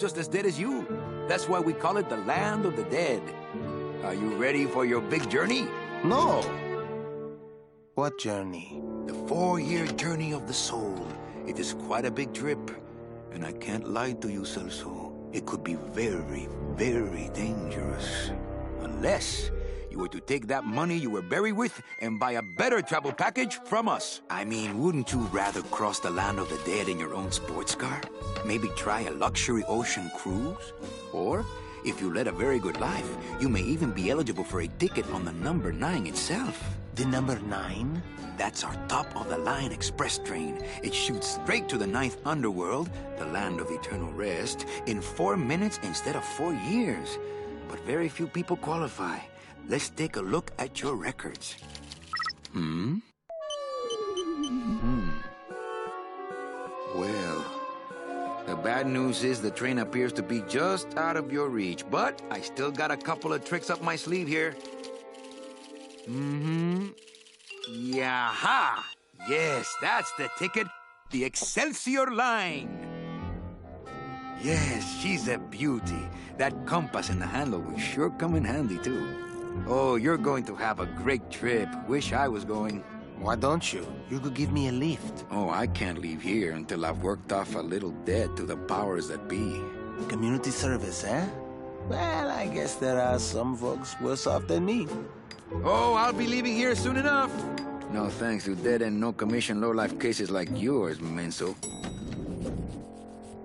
just as dead as you. That's why we call it the land of the dead. Are you ready for your big journey? No. What journey? The 4-year journey of the soul. It is quite a big trip. And I can't lie to you, Celso. It could be very, very dangerous. Unless you were to take that money you were buried with and buy a better travel package from us. I mean, wouldn't you rather cross the land of the dead in your own sports car? Maybe try a luxury ocean cruise? Or, if you led a very good life, you may even be eligible for a ticket on the number 9 itself. The number 9? That's our top-of-the-line express train. It shoots straight to the 9th underworld, the land of eternal rest, in 4 minutes instead of 4 years. But very few people qualify. Let's take a look at your records. Well, the bad news is the train appears to be just out of your reach, but I still got a couple of tricks up my sleeve here. Yaha! Yes, that's the ticket. The Excelsior line. Yes, she's a beauty. That compass and the handle will sure come in handy, too. Oh, you're going to have a great trip. Wish I was going. Why don't you? You could give me a lift. Oh, I can't leave here until I've worked off a little debt to the powers that be. Community service, eh? Well, I guess there are some folks worse off than me. Oh, I'll be leaving here soon enough. No thanks to dead and no commission low-life cases like yours, Menso.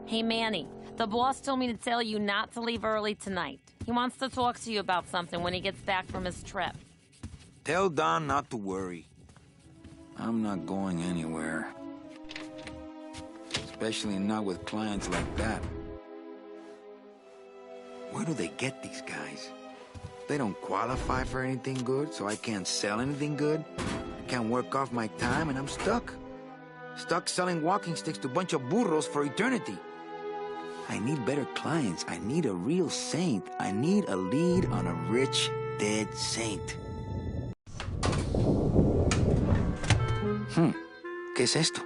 Hey, Manny. The boss told me to tell you not to leave early tonight. He wants to talk to you about something when he gets back from his trip. Tell Don not to worry. I'm not going anywhere. Especially not with clients like that. Where do they get these guys? They don't qualify for anything good, so I can't sell anything good. I can't work off my time, and I'm stuck. Stuck selling walking sticks to a bunch of burros for eternity. I need better clients. I need a real saint. I need a lead on a rich, dead saint. ¿Qué es esto?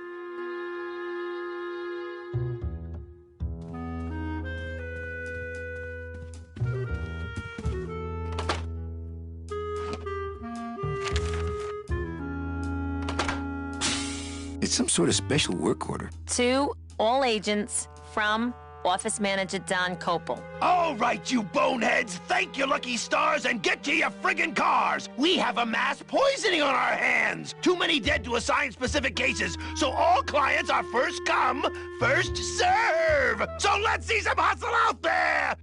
It's some sort of special work order. To all agents from Office Manager Don Copel. All right, you boneheads, thank your lucky stars and get to your friggin' cars. We have a mass poisoning on our hands. Too many dead to assign specific cases, so all clients are first come, first serve. So let's see some hustle out there.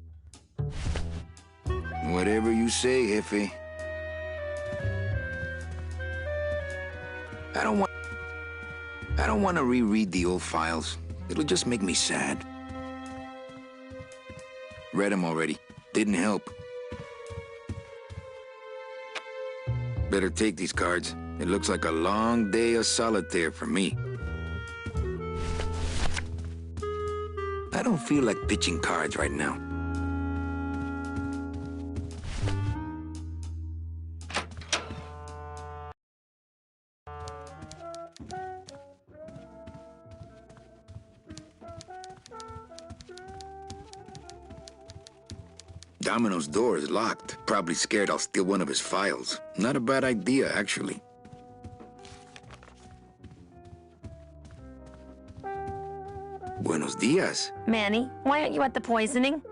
Whatever you say, Jefe. I don't want to reread the old files. It'll just make me sad. Read them already. Didn't help. Better take these cards. It looks like a long day of solitaire for me. I don't feel like pitching cards right now. Domino's door is locked. Probably scared I'll steal one of his files. Not a bad idea, actually. Buenos dias. Manny, why aren't you at the poisoning?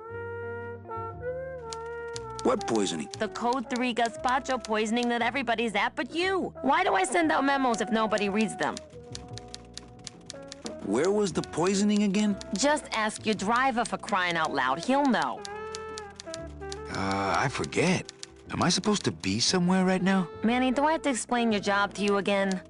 What poisoning? The Code 3 gazpacho poisoning that everybody's at but you. Why do I send out memos if nobody reads them? Where was the poisoning again? Just ask your driver, for crying out loud. He'll know. I forget. Am I supposed to be somewhere right now? Manny, do I have to explain your job to you again?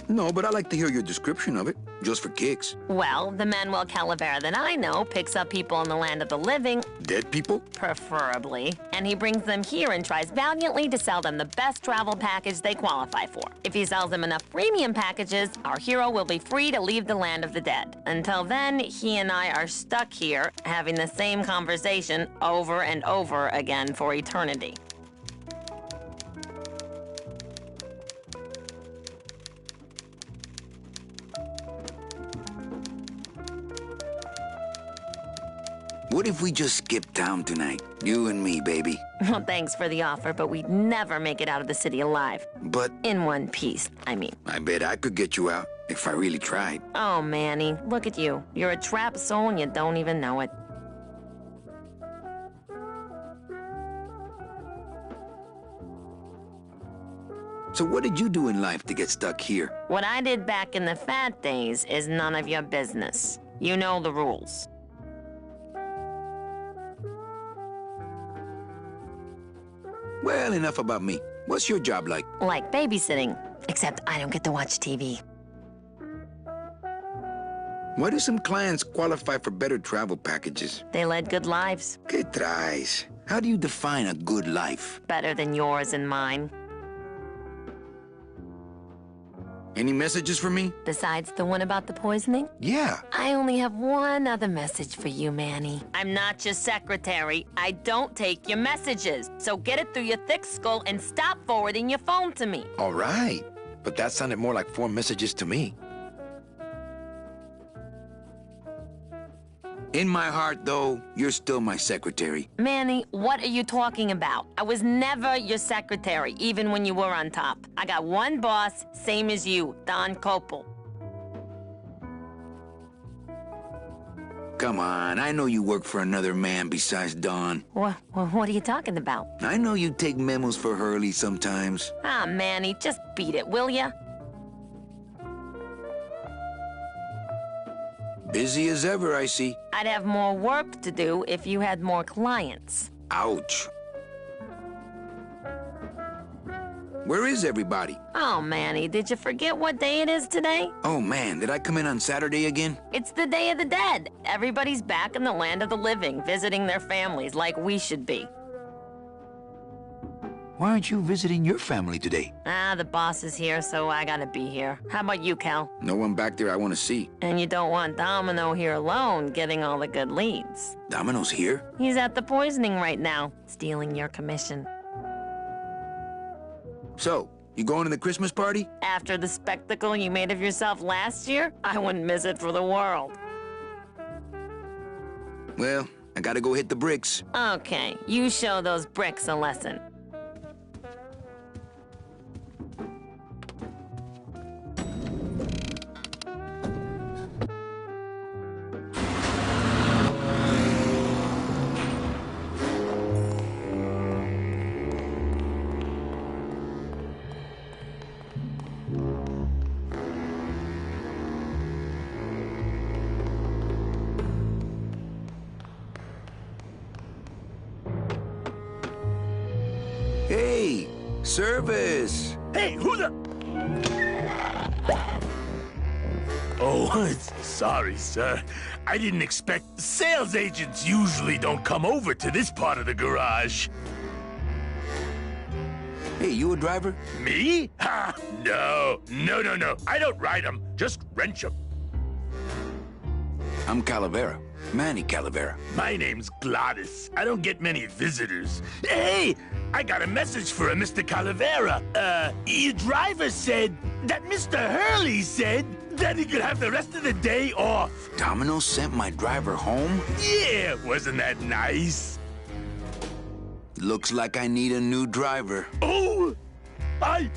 No, but I like to hear your description of it, just for kicks. Well, the Manuel Calavera that I know picks up people in the land of the living. Dead people? Preferably. And he brings them here and tries valiantly to sell them the best travel package they qualify for. If he sells them enough premium packages, our hero will be free to leave the land of the dead. Until then, he and I are stuck here, having the same conversation over and over again for eternity. What if we just skip town tonight? You and me, baby. Well, thanks for the offer, but we'd never make it out of the city alive. But In one piece, I mean. I bet I could get you out if I really tried. Oh, Manny, look at you. You're a trapped soul and you don't even know it. So what did you do in life to get stuck here? What I did back in the fat days is none of your business. You know the rules. Well, enough about me. What's your job like? Like babysitting, except I don't get to watch TV. Why do some clients qualify for better travel packages? They led good lives, ¿Qué traes? How do you define a good life? better than yours and mine. Any messages for me? Besides the one about the poisoning? Yeah. I only have one other message for you, Manny. I'm not your secretary. I don't take your messages. So get it through your thick skull and stop forwarding your phone to me. All right. But that sounded more like 4 messages to me. In my heart, though, you're still my secretary. Manny, what are you talking about? I was never your secretary, even when you were on top. I got one boss, same as you, Don Copel. Come on, I know you work for another man besides Don. What are you talking about? I know you take memos for Hurley sometimes. Ah, Manny, just beat it, will ya? Busy as ever, I see. I'd have more work to do if you had more clients. Ouch. Where is everybody? Oh, Manny, did you forget what day it is today? Oh man, did I come in on Saturday again? It's the Day of the Dead. Everybody's back in the land of the living, visiting their families like we should be. Why aren't you visiting your family today? Ah, the boss is here, so I gotta be here. How about you, Cal? No one back there I want to see. And you don't want Domino here alone, getting all the good leads. Domino's here? He's at the poisoning right now, stealing your commission. So, you going to the Christmas party? After the spectacle you made of yourself last year, I wouldn't miss it for the world. Well, I gotta go hit the bricks. Okay, you show those bricks a lesson. Hey, service! Hey, who the... Oh, sorry, sir. I didn't expect... Sales agents usually don't come over to this part of the garage. Hey, you a driver? Me? Ha! No. I don't ride them, just wrench them. I'm Calavera. Manny Calavera. My name's Gladys. I don't get many visitors. Hey, I got a message for a Mr. Calavera. Your driver said that Mr. Hurley said that he could have the rest of the day off. Domino sent my driver home? Yeah, wasn't that nice? Looks like I need a new driver. Oh, I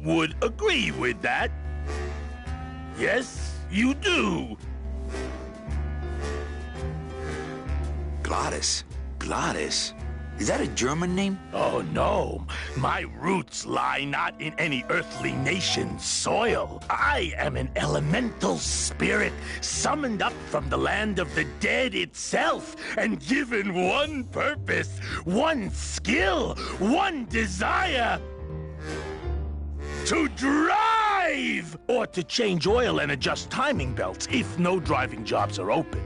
would agree with that. Yes, you do. Gladys? Gladys? Is that a German name? Oh, no. My roots lie not in any earthly nation's soil. I am an elemental spirit summoned up from the land of the dead itself and given one purpose, one skill, one desire. To drive! Or to change oil and adjust timing belts if no driving jobs are open.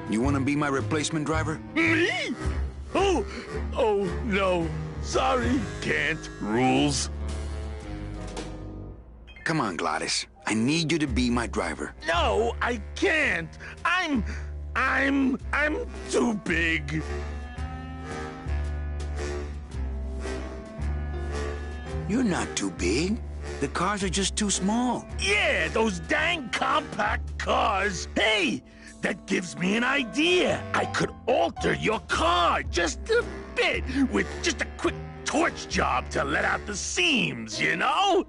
You want to be my replacement driver? Me? Oh, no. Sorry. Can't. Rules. Come on, Gladys. I need you to be my driver. No, I can't. I'm too big. You're not too big. The cars are just too small. Yeah, those dang compact cars. Hey, that gives me an idea. I could alter your car just a bit with just a quick torch job to let out the seams, you know?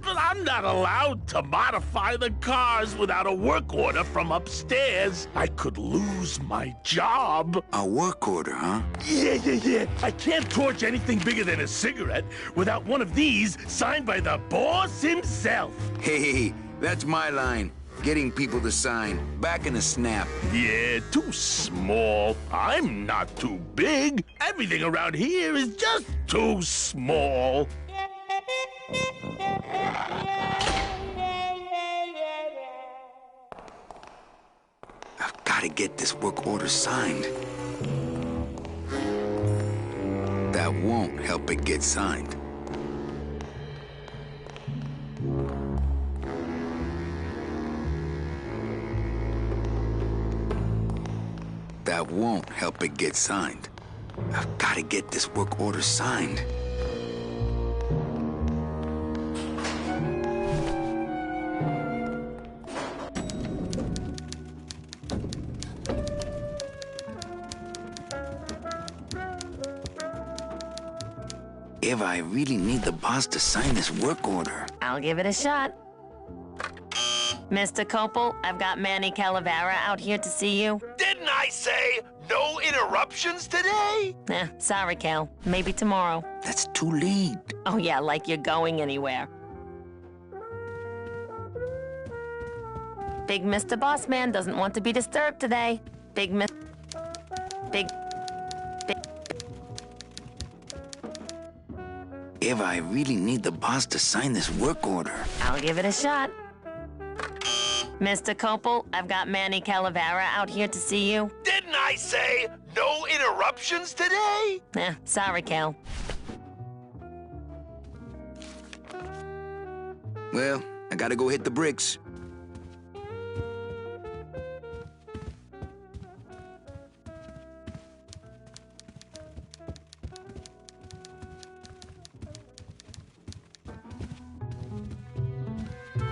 But I'm not allowed to modify the cars without a work order from upstairs. I could lose my job. A work order, huh? Yeah. I can't torch anything bigger than a cigarette without one of these signed by the boss himself. Hey, that's my line. Getting people to sign. Back in a snap. Yeah, too small. I'm not too big. Everything around here is just too small. I've got to get this work order signed. That won't help it get signed. That won't help it get signed. I've got to get this work order signed. If I really need the boss to sign this work order. I'll give it a shot. Mr. Copel, I've got Manny Calavera out here to see you. Didn't I say no interruptions today? Sorry, Cal. Maybe tomorrow. That's too late. Oh, yeah, like you're going anywhere. Big Mr. Bossman doesn't want to be disturbed today. Big. If I really need the boss to sign this work order. I'll give it a shot. Mr. Copel, I've got Manny Calavera out here to see you. Didn't I say no interruptions today? Sorry, Cal. Well, I gotta go hit the bricks.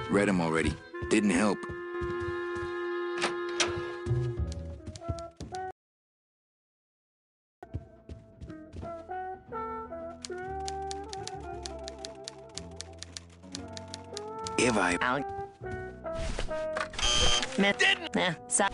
Read them already. Didn't help. If I'll... Sorry.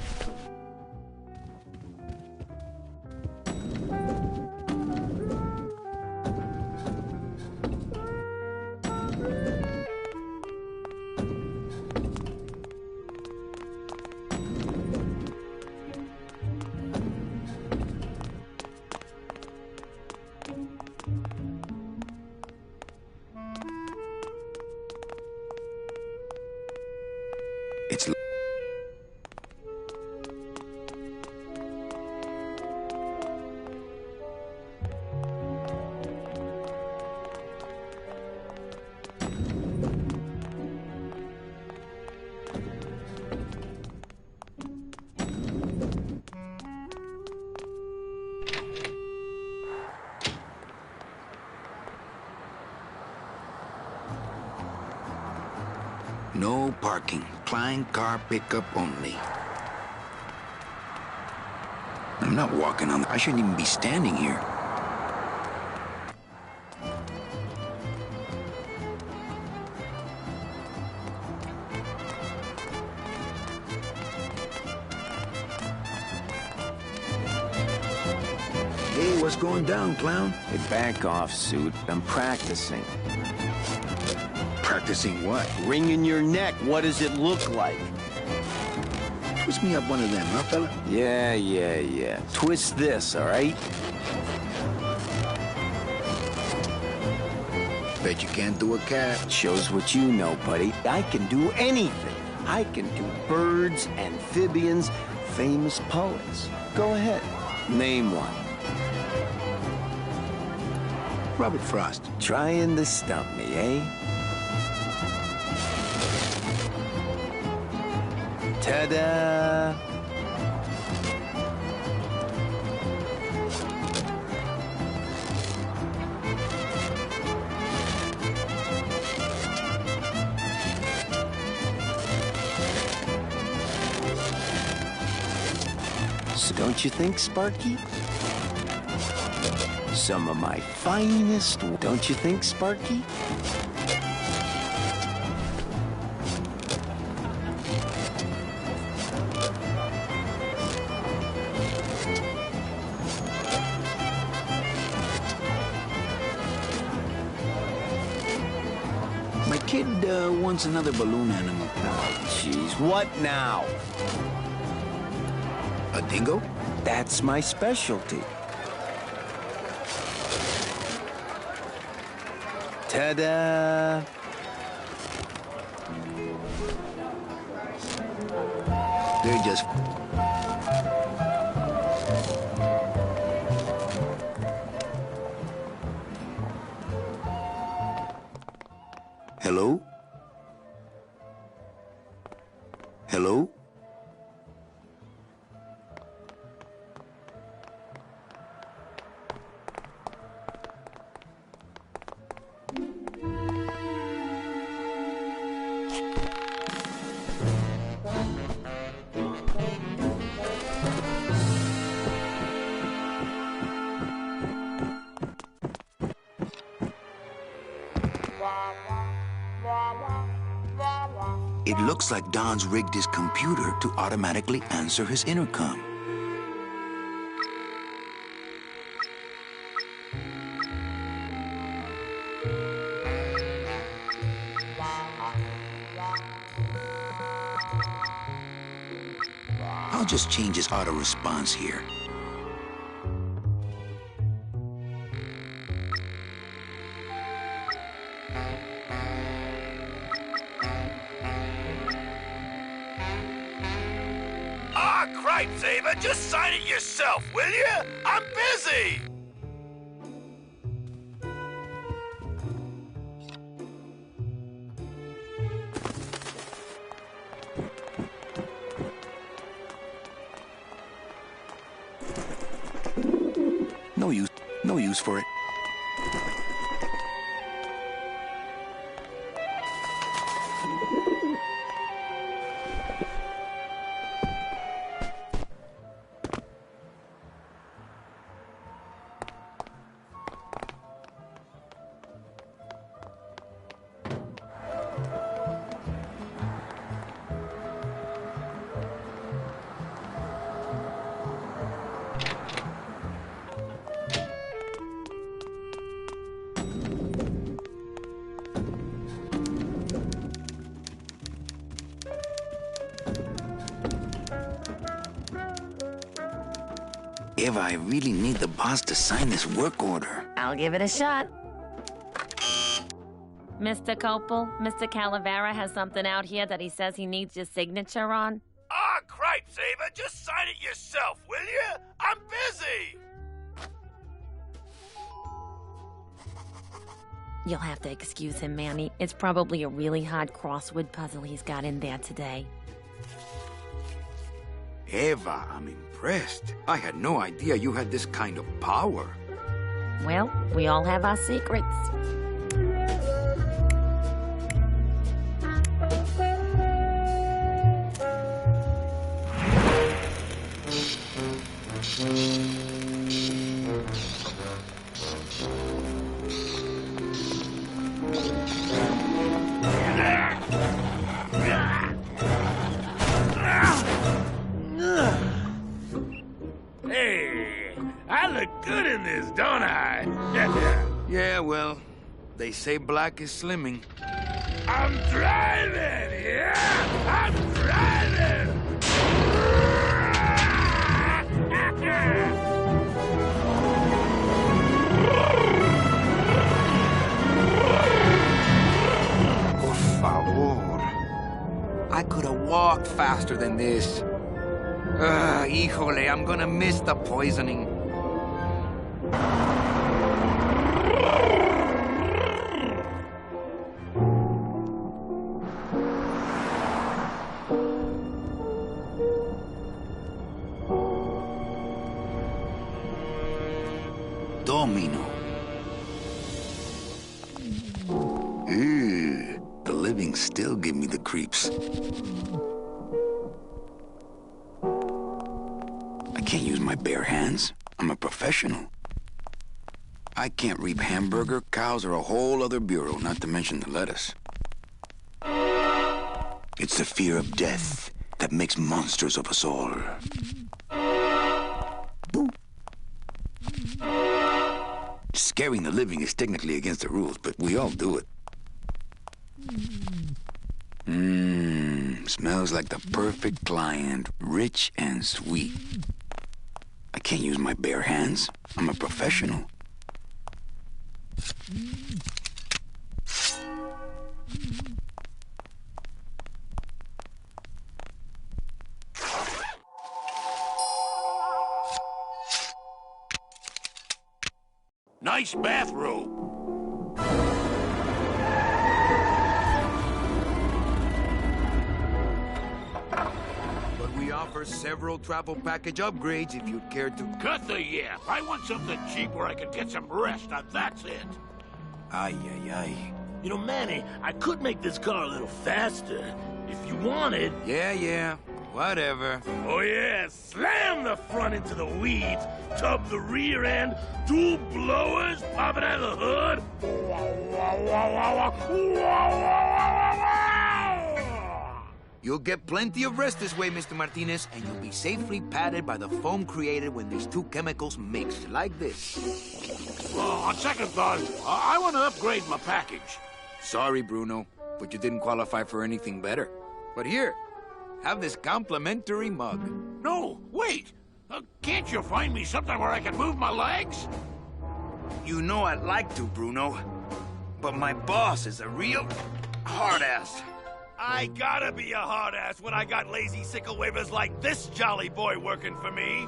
It's... No parking. Klein car pickup only. I'm not walking on... I shouldn't even be standing here. Hey, what's going down, clown? Hey, back off, suit. I'm practicing. Practicing what? Wringing your neck. What does it look like? Twist me up one of them, huh, fella? Yeah. Twist this, all right? Bet you can't do a cat. Shows what you know, buddy. I can do anything. I can do birds, amphibians, famous poets. Go ahead. Name one. Robert Frost. Trying to stump me, eh? Ta-da! So don't you think, Sparky? Some of my finest, don't you think, Sparky? My kid wants another balloon animal. Jeez, what now? A dingo? That's my specialty. Ta-da! They're just... Hello? Hello? It looks like Don's rigged his computer to automatically answer his intercom. I'll just change his auto response here. Cripe, Saber, just sign it yourself, will you? I'm busy! No use for it. Eva, I really need the boss to sign this work order. I'll give it a shot. Mr. Copel, Mr. Calavera has something out here that he says he needs your signature on. Cripe, Saber, just sign it yourself, will you? I'm busy! You'll have to excuse him, Manny. It's probably a really hard crossword puzzle he's got in there today. Eva, I'm impressed. I had no idea you had this kind of power. Well, we all have our secrets. Hey, I look good in this, don't I? Yeah, well, they say black is slimming. I'm driving, yeah! I'm driving! Por favor. I could have walked faster than this. Híjole, I'm gonna miss the poisoning. Domino. Ew, the living still give me the creeps. I can't use my bare hands. I'm a professional. I can't reap hamburger, cows, or a whole other bureau, not to mention the lettuce. It's the fear of death that makes monsters of us all. Boo. Scaring the living is technically against the rules, but we all do it. Smells like the perfect client, rich and sweet. I can't use my bare hands. I'm a professional. Nice bathrobe. But we offer several travel package upgrades if you'd care to. Cut the yap. I want something cheap where I can get some rest. Now that's it. Ay, ay, ay. You know, Manny, I could make this car a little faster if you wanted. Yeah, whatever. Oh, yeah, slam the front into the weeds, tub the rear end, two blowers popping out of the hood. You'll get plenty of rest this way, Mr. Martinez, and you'll be safely padded by the foam created when these two chemicals mix, like this. On second thought, I want to upgrade my package. Sorry, Bruno, but you didn't qualify for anything better. But here, have this complimentary mug. No, wait. Can't you find me something where I can move my legs? You know I'd like to, Bruno, but my boss is a real hard-ass. I gotta be a hard ass when I got lazy sickle wavers like this jolly boy working for me.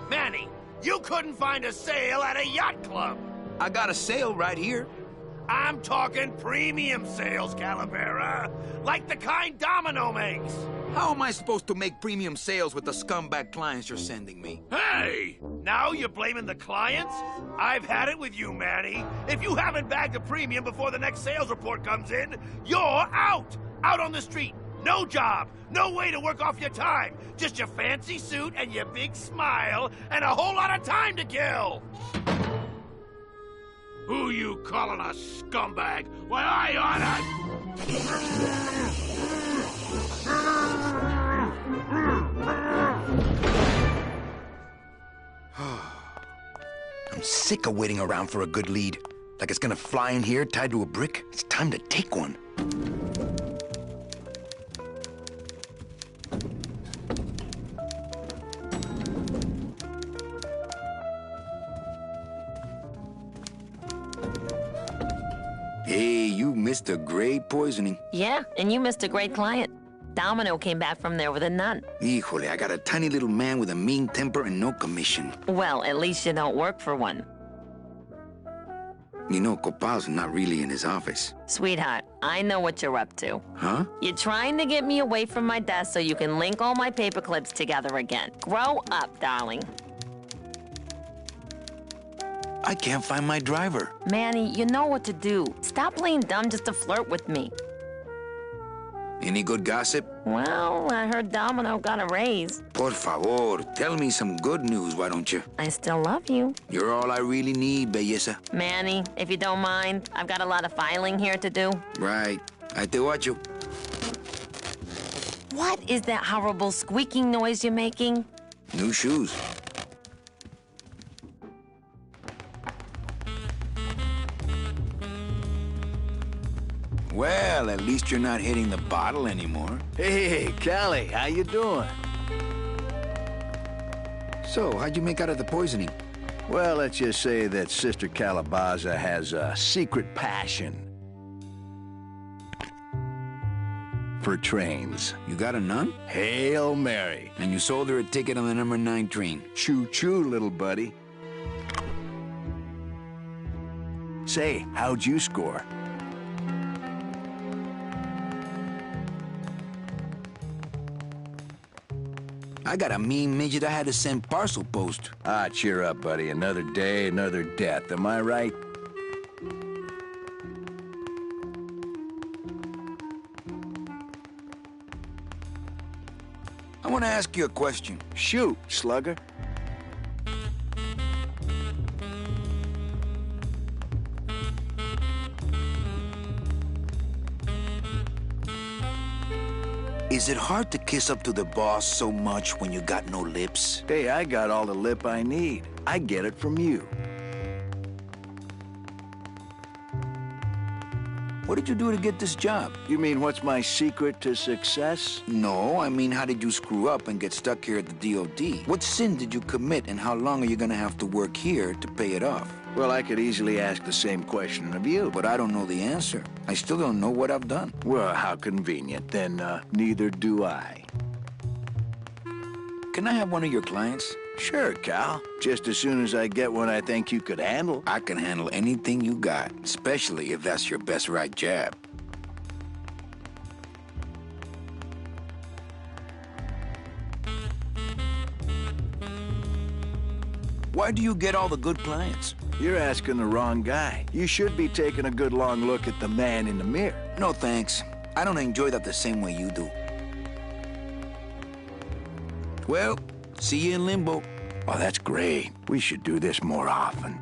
Manny, you couldn't find a sale at a yacht club. I got a sale right here. I'm talking premium sales, Calavera. Like the kind Domino makes. How am I supposed to make premium sales with the scumbag clients you're sending me? Hey! Now you're blaming the clients? I've had it with you, Manny. If you haven't bagged a premium before the next sales report comes in, you're out! Out on the street. No job. No way to work off your time. Just your fancy suit and your big smile and a whole lot of time to kill. Who you calling a scumbag? Why, I oughta... I'm sick of waiting around for a good lead. Like it's gonna fly in here tied to a brick. It's time to take one. Hey, you missed a great poisoning. Yeah, and you missed a great client. Domino came back from there with a none. Híjole, I got a tiny little man with a mean temper and no commission. Well, at least you don't work for one. You know, Copal's not really in his office. Sweetheart, I know what you're up to. Huh? You're trying to get me away from my desk so you can link all my paper clips together again. Grow up, darling. I can't find my driver. Manny, you know what to do. Stop playing dumb just to flirt with me. Any good gossip? Well, I heard Domino got a raise. Por favor, tell me some good news, why don't you? I still love you. You're all I really need, belleza. Manny, if you don't mind, I've got a lot of filing here to do. Right. I te watcho. What is that horrible squeaking noise you're making? New shoes. Well, at least you're not hitting the bottle anymore. Hey, Callie, how you doing? So, how'd you make out of the poisoning? Well, let's just say that Sister Calabaza has a secret passion for trains. You got a nun? Hail Mary. And you sold her a ticket on the number 9 train. Choo-choo, little buddy. Say, how'd you score? I got a mean midget I had to send parcel post. Ah, cheer up, buddy. Another day, another death. Am I right? I want to ask you a question. Shoot, slugger. Is it hard to kiss up to the boss so much when you got no lips? Hey, I got all the lip I need. I get it from you. What did you do to get this job? You mean what's my secret to success? No, I mean, how did you screw up and get stuck here at the DOD? What sin did you commit, and how long are you gonna have to work here to pay it off? Well, I could easily ask the same question of you. But I don't know the answer. I still don't know what I've done. Well, how convenient. Then, neither do I. Can I have one of your clients? Sure, Cal. Just as soon as I get one I think you could handle. I can handle anything you got, especially if that's your best right jab. Why do you get all the good clients? You're asking the wrong guy. You should be taking a good long look at the man in the mirror. No thanks. I don't enjoy that the same way you do. Well, see you in limbo. Oh, that's great. We should do this more often.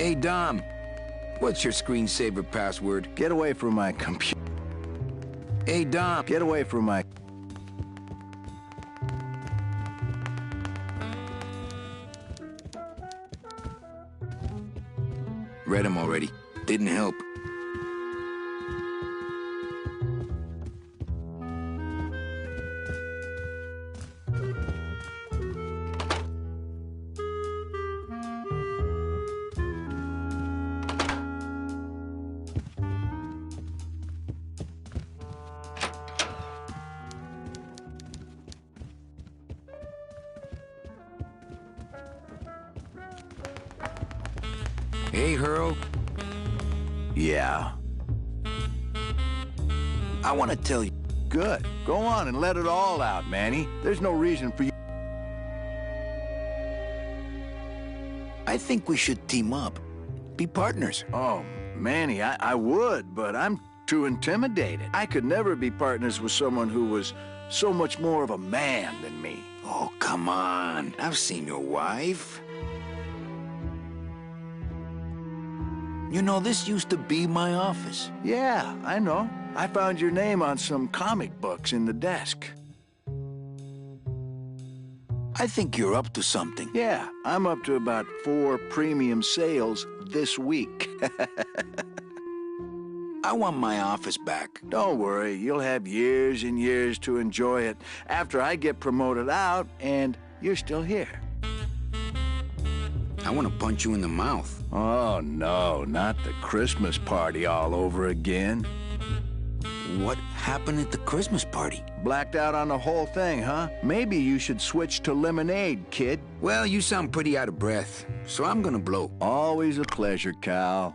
Hey, Dom. What's your screensaver password? Get away from my computer. Hey, Dom. Get away from my... Read them already. Didn't help. Hey, Hurl. Yeah. I want to tell you. Good. Go on and let it all out, Manny. There's no reason for you. I think we should team up. Be partners. Oh, Manny, I would, but I'm too intimidated. I could never be partners with someone who was so much more of a man than me. Oh, come on. I've seen your wife. You know, this used to be my office. Yeah, I know. I found your name on some comic books in the desk. I think you're up to something. Yeah, I'm up to about 4 premium sales this week. I want my office back. Don't worry, you'll have years and years to enjoy it after I get promoted out and you're still here. I want to punch you in the mouth. Oh, no, not the Christmas party all over again. What happened at the Christmas party? Blacked out on the whole thing, huh? Maybe you should switch to lemonade, kid. Well, you sound pretty out of breath, so I'm gonna blow. Always a pleasure, Cal.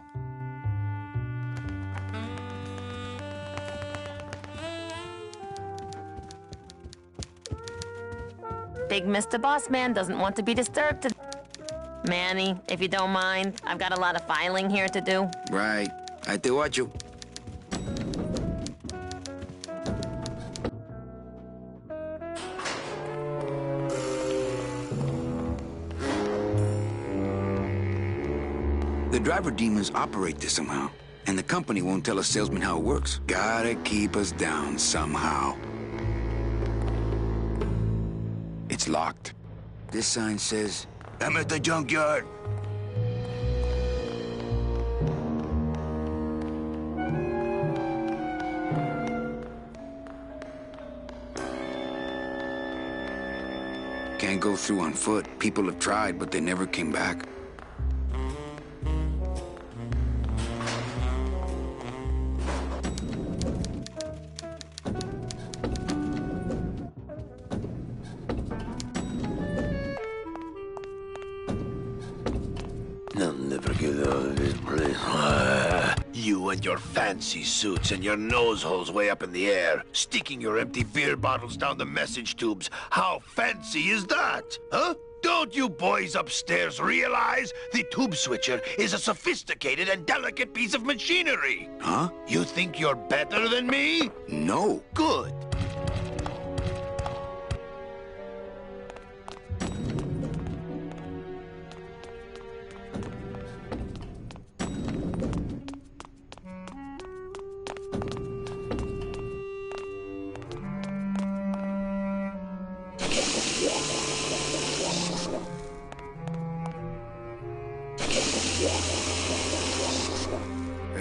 Big Mr. Boss Man doesn't want to be disturbed. Manny, if you don't mind, I've got a lot of filing here to do. Right. I te watcho. The driver demons operate this somehow, and the company won't tell a salesman how it works. Gotta keep us down somehow. It's locked. This sign says, "I'm at the junkyard." Can't go through on foot. People have tried, but they never came back. I'll never get out of this place. You and your fancy suits and your nose holes way up in the air, sticking your empty beer bottles down the message tubes. How fancy is that, huh? Don't you boys upstairs realize the tube switcher is a sophisticated and delicate piece of machinery? Huh? You think you're better than me? No. Good.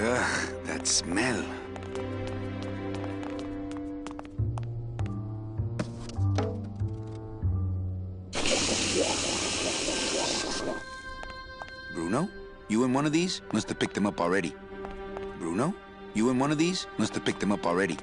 Ugh, that smell. Bruno, you in one of these? Must have picked them up already. Bruno, you in one of these? Must have picked them up already.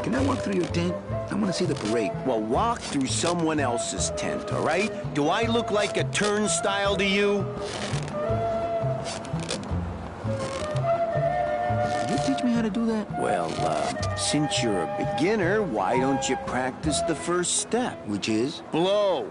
Can I walk through your tent? I want to see the parade. Well, walk through someone else's tent, all right? Do I look like a turnstile to you? Can you teach me how to do that? Well, since you're a beginner, why don't you practice the first step? Which is? Blow.